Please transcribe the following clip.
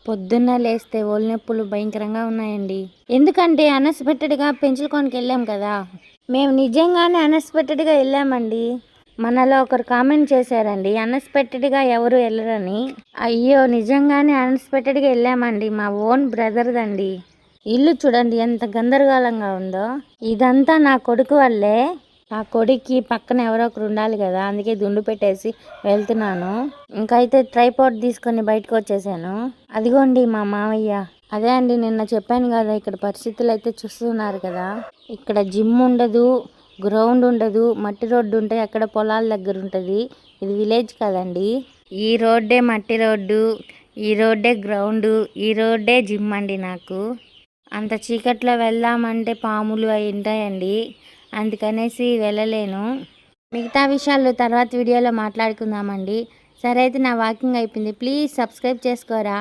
పొద్దున్న లేస్తే ఒళ్ళు నొప్పులు భయంకరంగా ఉన్నాయండి. ఎందుకంటే అన్ఎక్స్పెక్టెడ్గా పెంచులకోనకి వెళ్ళాం కదా. మేము నిజంగానే అన్ఎక్స్పెక్టెడ్గా వెళ్ళామండి. మనలో ఒకరు కామెంట్ చేశారండి, అన్ఎక్స్పెక్టెడ్గా ఎవరు వెళ్ళరని. అయ్యో, నిజంగానే అన్ఎక్స్పెక్టెడ్గా వెళ్ళామండి. మా ఓన్ బ్రదర్దండి. ఇల్లు చూడండి ఎంత గందరగోళంగా ఉందో. ఇదంతా నా కొడుకు వల్లే. ఆ కొడుక్కి పక్కన ఎవరో ఒకరు ఉండాలి కదా, అందుకే దుండు పెట్టేసి వెళ్తున్నాను. ఇంకైతే ట్రైపాడ్ తీసుకొని బయటకు వచ్చేసాను. అదిగోండి మా మావయ్య. అదే అండి, నిన్న చెప్పాను కదా, ఇక్కడ పరిస్థితులు అయితే చూస్తున్నారు కదా. ఇక్కడ జిమ్ ఉండదు, గ్రౌండ్ ఉండదు, మట్టి రోడ్డు ఉంటాయి, అక్కడ పొలాల దగ్గర ఉంటుంది. ఇది విలేజ్ కదండి. ఈ రోడ్డే మట్టి రోడ్డు, ఈ రోడ్డే గ్రౌండ్, ఈ రోడ్డే జిమ్ అండి. నాకు అంత చీకట్లో వెళ్దామంటే పాములు అవి ఉంటాయండి, అందుకనేసి వెళ్ళలేను. మిగతా విషయాలు తర్వాత వీడియోలో మాట్లాడుకుందామండి. సరే అయితే నా వాకింగ్ అయిపోయింది. ప్లీజ్ సబ్స్క్రైబ్ చేసుకోరా.